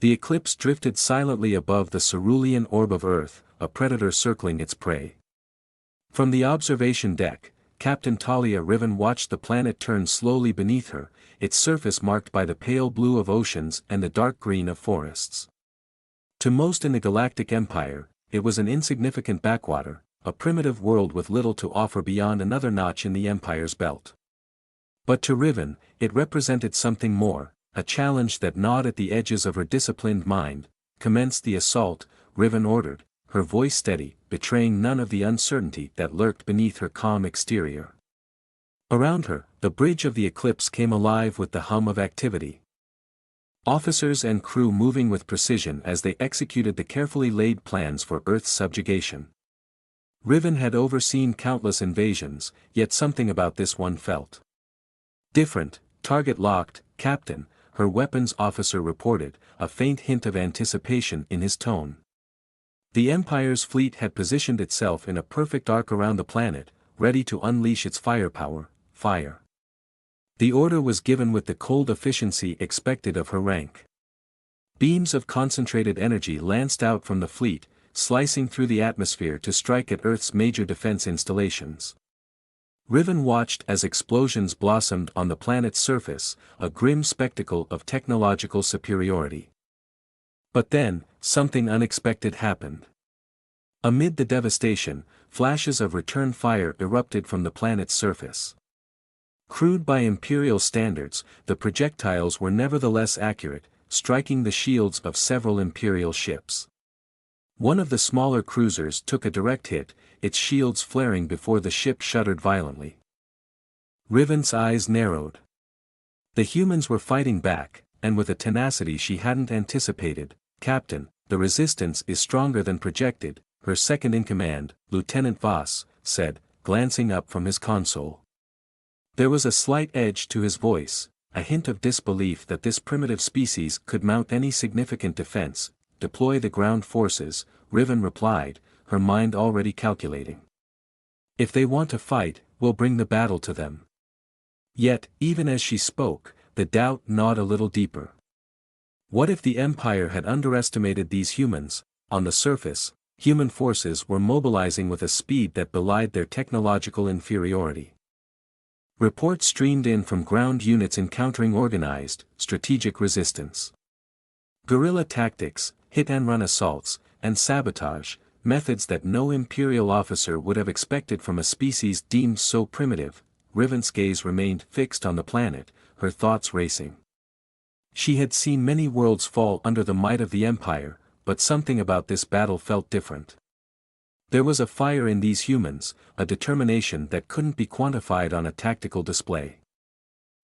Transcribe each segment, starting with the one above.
The eclipse drifted silently above the cerulean orb of Earth, a predator circling its prey. From the observation deck, Captain Talia Riven watched the planet turn slowly beneath her, its surface marked by the pale blue of oceans and the dark green of forests. To most in the Galactic Empire, it was an insignificant backwater, a primitive world with little to offer beyond another notch in the Empire's belt. But to Riven, it represented something more, a challenge that gnawed at the edges of her disciplined mind. "Commence the assault," Riven ordered, her voice steady, betraying none of the uncertainty that lurked beneath her calm exterior. Around her, the bridge of the eclipse came alive with the hum of activity. Officers and crew moving with precision as they executed the carefully laid plans for Earth's subjugation. Riven had overseen countless invasions, yet something about this one felt different. "Target locked, Captain," her weapons officer reported, a faint hint of anticipation in his tone. The Empire's fleet had positioned itself in a perfect arc around the planet, ready to unleash its firepower. Fire. The order was given with the cold efficiency expected of her rank. Beams of concentrated energy lanced out from the fleet, slicing through the atmosphere to strike at Earth's major defense installations. Riven watched as explosions blossomed on the planet's surface, a grim spectacle of technological superiority. But then, something unexpected happened. Amid the devastation, flashes of return fire erupted from the planet's surface. Crude by Imperial standards, the projectiles were nevertheless accurate, striking the shields of several Imperial ships. One of the smaller cruisers took a direct hit, its shields flaring before the ship shuddered violently. Riven's eyes narrowed. The humans were fighting back, and with a tenacity she hadn't anticipated. "Captain, the resistance is stronger than projected," her second-in-command, Lieutenant Voss, said, glancing up from his console. There was a slight edge to his voice, a hint of disbelief that this primitive species could mount any significant defense. "Deploy the ground forces," Riven replied, her mind already calculating. "If they want to fight, we'll bring the battle to them." Yet, even as she spoke, the doubt gnawed a little deeper. What if the Empire had underestimated these humans? On the surface, human forces were mobilizing with a speed that belied their technological inferiority. Reports streamed in from ground units encountering organized, strategic resistance. Guerrilla tactics, hit-and-run assaults, and sabotage, methods that no Imperial officer would have expected from a species deemed so primitive. Riven's gaze remained fixed on the planet, her thoughts racing. She had seen many worlds fall under the might of the Empire, but something about this battle felt different. There was a fire in these humans, a determination that couldn't be quantified on a tactical display.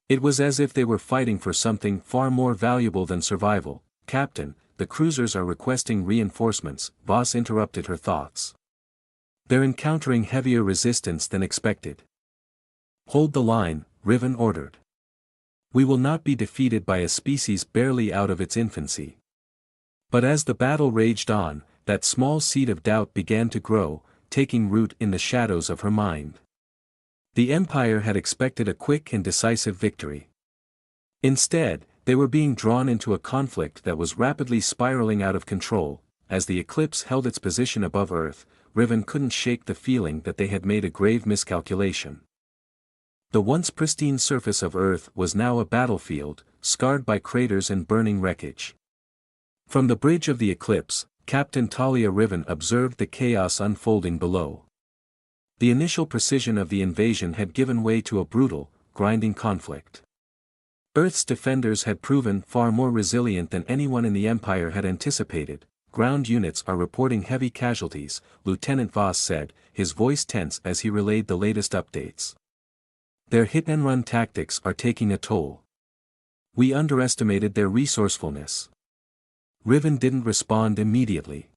It was as if they were fighting for something far more valuable than survival. "Captain, the cruisers are requesting reinforcements," Voss interrupted her thoughts. "They're encountering heavier resistance than expected." "Hold the line," Riven ordered. "We will not be defeated by a species barely out of its infancy." But as the battle raged on, that small seed of doubt began to grow, taking root in the shadows of her mind. The Empire had expected a quick and decisive victory. Instead, they were being drawn into a conflict that was rapidly spiraling out of control. As the eclipse held its position above Earth, Riven couldn't shake the feeling that they had made a grave miscalculation. The once pristine surface of Earth was now a battlefield, scarred by craters and burning wreckage. From the bridge of the eclipse, Captain Talia Riven observed the chaos unfolding below. The initial precision of the invasion had given way to a brutal, grinding conflict. Earth's defenders had proven far more resilient than anyone in the Empire had anticipated. "Ground units are reporting heavy casualties," Lieutenant Voss said, his voice tense as he relayed the latest updates. "Their hit-and-run tactics are taking a toll. We underestimated their resourcefulness." Riven didn't respond immediately.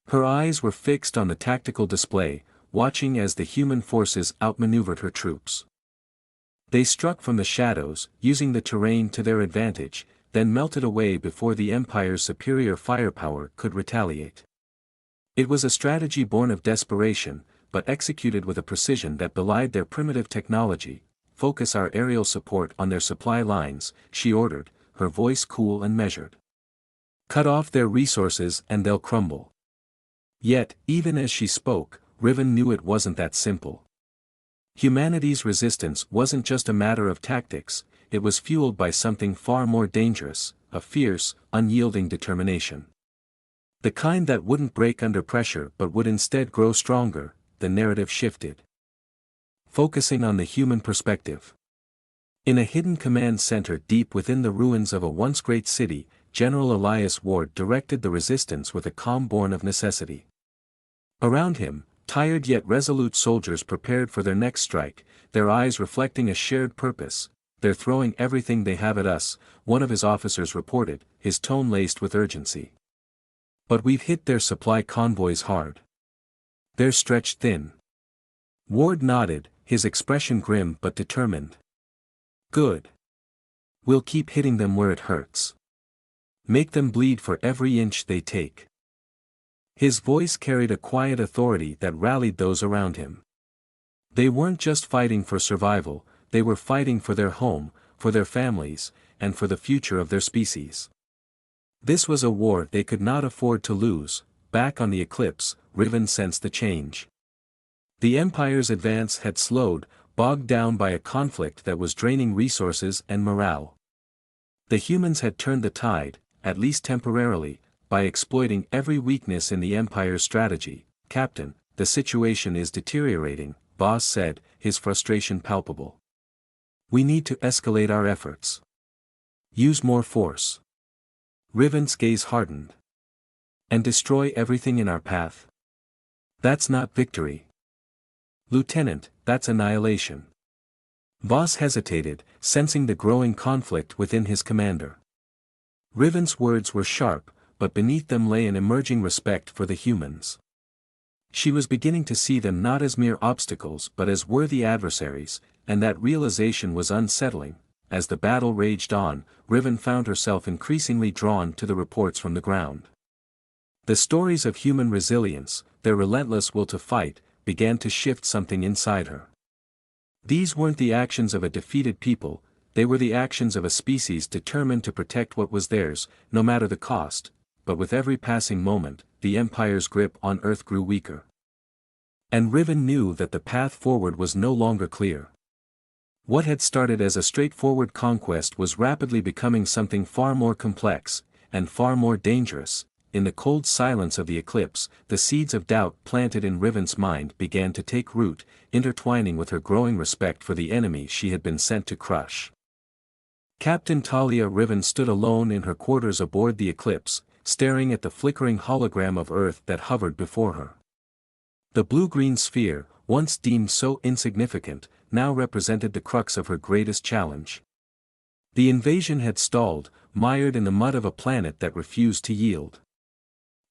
Her eyes were fixed on the tactical display, watching as the human forces outmaneuvered her troops. They struck from the shadows, using the terrain to their advantage, then melted away before the Empire's superior firepower could retaliate. It was a strategy born of desperation, but executed with a precision that belied their primitive technology. "Focus our aerial support on their supply lines," she ordered, her voice cool and measured. Cut off their resources and they'll crumble. Yet, even as she spoke, Riven knew it wasn't that simple. Humanity's resistance wasn't just a matter of tactics, it was fueled by something far more dangerous, a fierce, unyielding determination. The kind that wouldn't break under pressure but would instead grow stronger. The narrative shifted. Focusing on the human perspective. In a hidden command center deep within the ruins of a once great city, General Elias Ward directed the resistance with a calm born of necessity. Around him, tired yet resolute soldiers prepared for their next strike, their eyes reflecting a shared purpose. "They're throwing everything they have at us," one of his officers reported, his tone laced with urgency. "But we've hit their supply convoys hard. They're stretched thin." Ward nodded, his expression grim but determined. "Good. We'll keep hitting them where it hurts. Make them bleed for every inch they take." His voice carried a quiet authority that rallied those around him. They weren't just fighting for survival, they were fighting for their home, for their families, and for the future of their species. This was a war they could not afford to lose. Back on the Eclipse, Riven sensed the change. The Empire's advance had slowed, bogged down by a conflict that was draining resources and morale. The humans had turned the tide, at least temporarily, by exploiting every weakness in the Empire's strategy. "Captain, the situation is deteriorating," Voss said, his frustration palpable. "We need to escalate our efforts. Use more force." Riven's gaze hardened. "And destroy everything in our path? That's not victory. Lieutenant, that's annihilation." Voss hesitated, sensing the growing conflict within his commander. Riven's words were sharp, but beneath them lay an emerging respect for the humans. She was beginning to see them not as mere obstacles but as worthy adversaries, and that realization was unsettling. As the battle raged on, Riven found herself increasingly drawn to the reports from the ground. The stories of human resilience, their relentless will to fight, began to shift something inside her. These weren't the actions of a defeated people, they were the actions of a species determined to protect what was theirs, no matter the cost. But with every passing moment, the Empire's grip on Earth grew weaker. And Riven knew that the path forward was no longer clear. What had started as a straightforward conquest was rapidly becoming something far more complex, and far more dangerous. In the cold silence of the eclipse, the seeds of doubt planted in Riven's mind began to take root, intertwining with her growing respect for the enemy she had been sent to crush. Captain Talia Riven stood alone in her quarters aboard the eclipse, staring at the flickering hologram of Earth that hovered before her. The blue-green sphere, once deemed so insignificant, now represented the crux of her greatest challenge. The invasion had stalled, mired in the mud of a planet that refused to yield.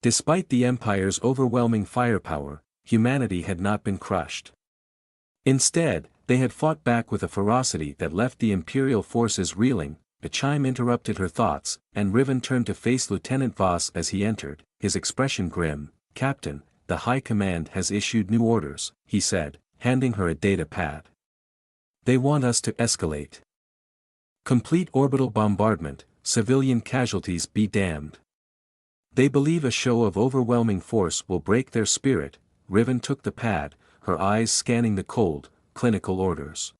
Despite the Empire's overwhelming firepower, humanity had not been crushed. Instead, they had fought back with a ferocity that left the Imperial forces reeling. A chime interrupted her thoughts, and Riven turned to face Lieutenant Voss as he entered, his expression grim. "Captain, the High Command has issued new orders," he said, handing her a data pad. "They want us to escalate. Complete orbital bombardment, civilian casualties be damned. They believe a show of overwhelming force will break their spirit." Riven took the pad, her eyes scanning the cold, clinical orders.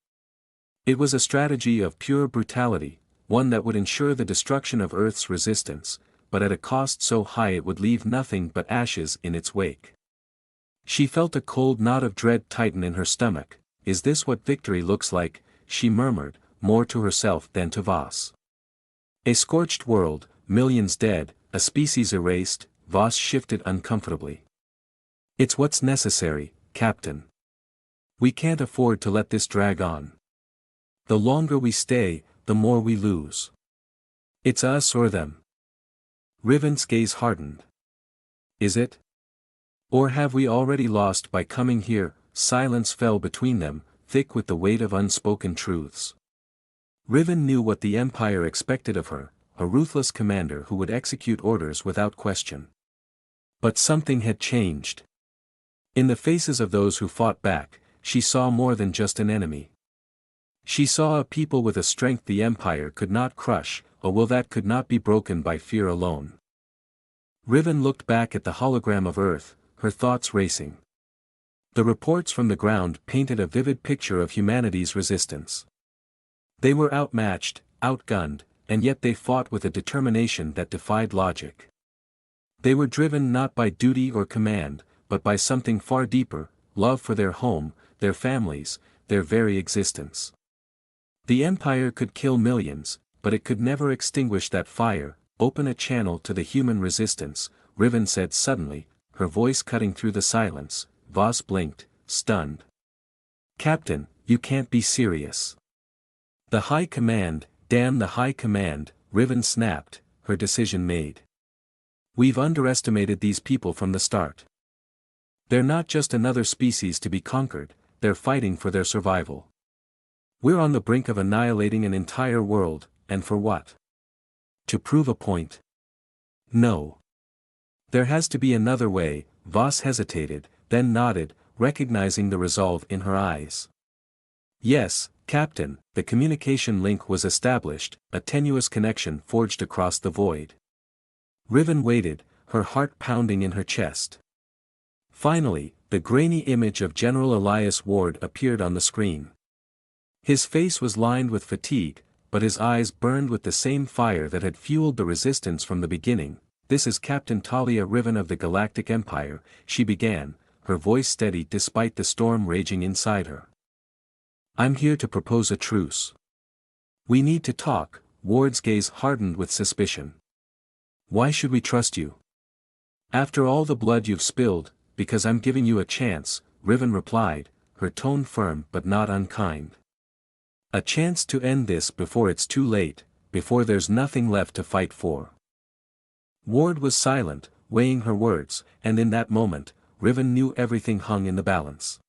It was a strategy of pure brutality, one that would ensure the destruction of Earth's resistance, but at a cost so high it would leave nothing but ashes in its wake. She felt a cold knot of dread tighten in her stomach. "Is this what victory looks like?" she murmured, more to herself than to Voss. "A scorched world, millions dead, a species erased." Voss shifted uncomfortably. "It's what's necessary, Captain. We can't afford to let this drag on. The longer we stay, the more we lose. It's us or them." Riven's gaze hardened. "Is it? Or have we already lost by coming here?" Silence fell between them, thick with the weight of unspoken truths. Riven knew what the Empire expected of her, a ruthless commander who would execute orders without question. But something had changed. In the faces of those who fought back, she saw more than just an enemy. She saw a people with a strength the Empire could not crush, a will that could not be broken by fear alone. Riven looked back at the hologram of Earth, her thoughts racing. The reports from the ground painted a vivid picture of humanity's resistance. They were outmatched, outgunned, and yet they fought with a determination that defied logic. They were driven not by duty or command, but by something far deeper, love for their home, their families, their very existence. The Empire could kill millions, but it could never extinguish that fire, open a channel to the human resistance, Riven said suddenly, her voice cutting through the silence. Voss blinked, stunned. Captain, you can't be serious. The High Command, damn the High Command, Riven snapped, her decision made. We've underestimated these people from the start. They're not just another species to be conquered, they're fighting for their survival. We're on the brink of annihilating an entire world, and for what? To prove a point? No. There has to be another way. Voss hesitated, then nodded, recognizing the resolve in her eyes. Yes, Captain, the communication link was established, a tenuous connection forged across the void. Riven waited, her heart pounding in her chest. Finally, the grainy image of General Elias Ward appeared on the screen. His face was lined with fatigue, but his eyes burned with the same fire that had fueled the resistance from the beginning. This is Captain Talia Riven of the Galactic Empire, she began, her voice steady despite the storm raging inside her. I'm here to propose a truce. We need to talk. Ward's gaze hardened with suspicion. Why should we trust you? After all the blood you've spilled, because I'm giving you a chance, Riven replied, her tone firm but not unkind. A chance to end this before it's too late, before there's nothing left to fight for. Ward was silent, weighing her words, and in that moment, Riven knew everything hung in the balance.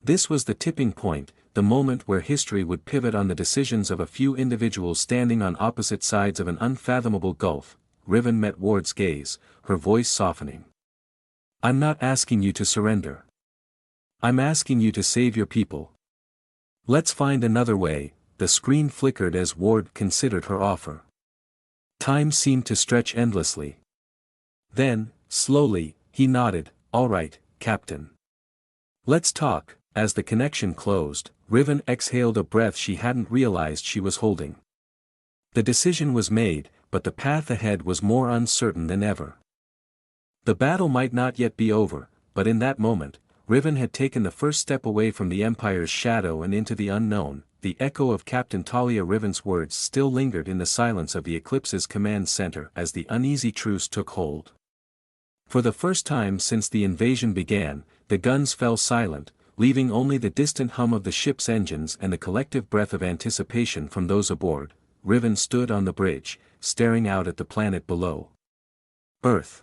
This was the tipping point, the moment where history would pivot on the decisions of a few individuals standing on opposite sides of an unfathomable gulf. Riven met Ward's gaze, her voice softening. I'm not asking you to surrender. I'm asking you to save your people. Let's find another way. The screen flickered as Ward considered her offer. Time seemed to stretch endlessly. Then, slowly, he nodded, all right, Captain. Let's talk. As the connection closed, Riven exhaled a breath she hadn't realized she was holding. The decision was made, but the path ahead was more uncertain than ever. The battle might not yet be over, but in that moment, Riven had taken the first step away from the Empire's shadow and into the unknown. The echo of Captain Talia Riven's words still lingered in the silence of the Eclipse's command center as the uneasy truce took hold. For the first time since the invasion began, the guns fell silent, leaving only the distant hum of the ship's engines and the collective breath of anticipation from those aboard. Riven stood on the bridge, staring out at the planet below. Earth.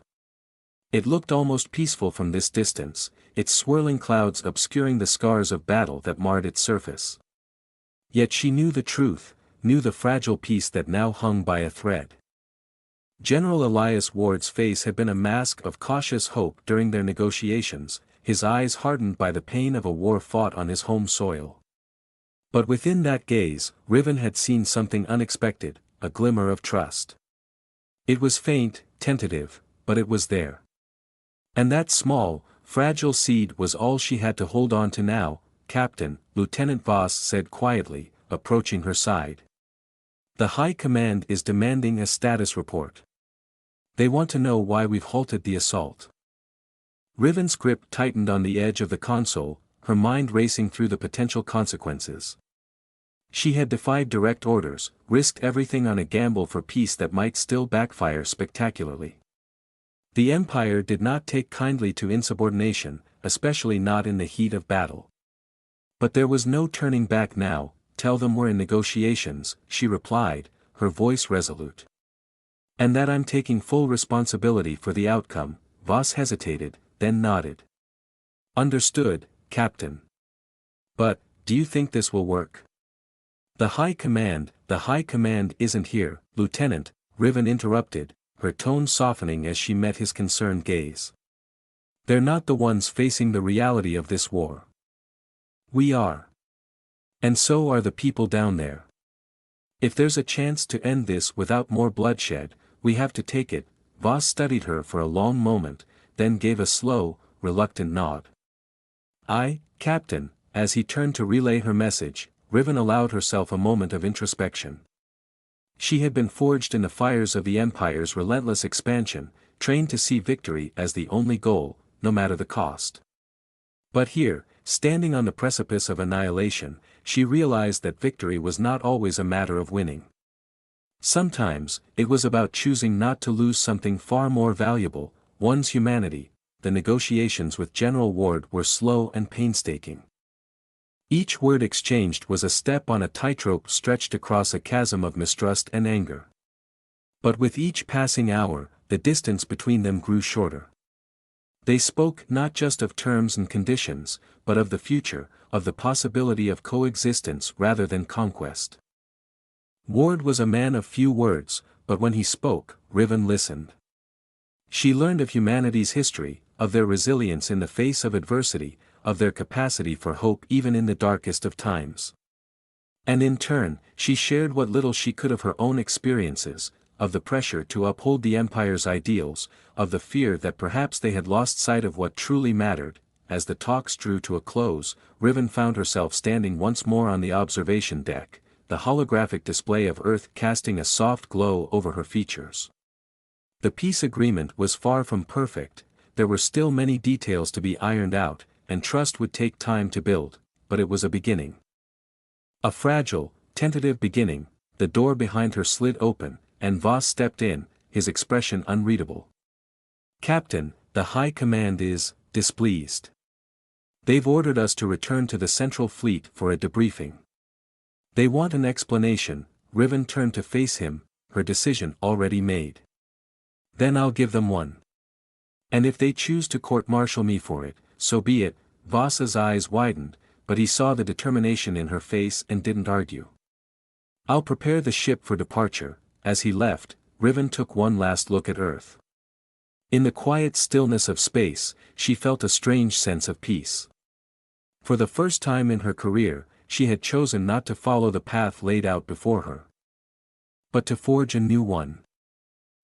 It looked almost peaceful from this distance, its swirling clouds obscuring the scars of battle that marred its surface. Yet she knew the truth, knew the fragile peace that now hung by a thread. General Elias Ward's face had been a mask of cautious hope during their negotiations, his eyes hardened by the pain of a war fought on his home soil. But within that gaze, Riven had seen something unexpected, a glimmer of trust. It was faint, tentative, but it was there. And that small, fragile seed was all she had to hold on to now. Captain, Lieutenant Voss said quietly, approaching her side. The High Command is demanding a status report. They want to know why we've halted the assault. Riven's grip tightened on the edge of the console, her mind racing through the potential consequences. She had defied direct orders, risked everything on a gamble for peace that might still backfire spectacularly. The Empire did not take kindly to insubordination, especially not in the heat of battle. But there was no turning back now. Tell them we're in negotiations, she replied, her voice resolute. And that I'm taking full responsibility for the outcome. Voss hesitated, then nodded. Understood, Captain. But, do you think this will work? The High Command isn't here, Lieutenant, Riven interrupted, her tone softening as she met his concerned gaze. They're not the ones facing the reality of this war. We are. And so are the people down there. If there's a chance to end this without more bloodshed, we have to take it. Voss studied her for a long moment, then gave a slow, reluctant nod. Captain." As he turned to relay her message, Riven allowed herself a moment of introspection. She had been forged in the fires of the Empire's relentless expansion, trained to see victory as the only goal, no matter the cost. But here, standing on the precipice of annihilation, she realized that victory was not always a matter of winning. Sometimes, it was about choosing not to lose something far more valuable, one's humanity. The negotiations with General Ward were slow and painstaking. Each word exchanged was a step on a tightrope stretched across a chasm of mistrust and anger. But with each passing hour, the distance between them grew shorter. They spoke not just of terms and conditions, but of the future, of the possibility of coexistence rather than conquest. Ward was a man of few words, but when he spoke, Riven listened. She learned of humanity's history, of their resilience in the face of adversity, of their capacity for hope even in the darkest of times. And in turn, she shared what little she could of her own experiences, of the pressure to uphold the Empire's ideals, of the fear that perhaps they had lost sight of what truly mattered. As the talks drew to a close, Riven found herself standing once more on the observation deck, the holographic display of Earth casting a soft glow over her features. The peace agreement was far from perfect, there were still many details to be ironed out, and trust would take time to build, but it was a beginning. A fragile, tentative beginning. The door behind her slid open, and Voss stepped in, his expression unreadable. "Captain, the High Command is displeased. They've ordered us to return to the Central Fleet for a debriefing. They want an explanation." Riven turned to face him, her decision already made. "Then I'll give them one. And if they choose to court-martial me for it, so be it." Voss's eyes widened, but he saw the determination in her face and didn't argue. "I'll prepare the ship for departure." As he left, Riven took one last look at Earth. In the quiet stillness of space, she felt a strange sense of peace. For the first time in her career, she had chosen not to follow the path laid out before her, but to forge a new one.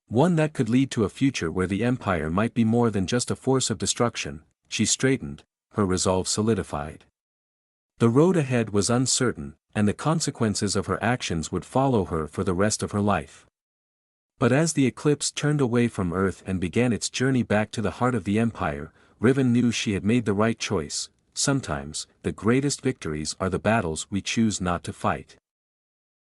One that could lead to a future where the Empire might be more than just a force of destruction. She straightened, her resolve solidified. The road ahead was uncertain, and the consequences of her actions would follow her for the rest of her life. But as the eclipse turned away from Earth and began its journey back to the heart of the Empire, Riven knew she had made the right choice. Sometimes, the greatest victories are the battles we choose not to fight.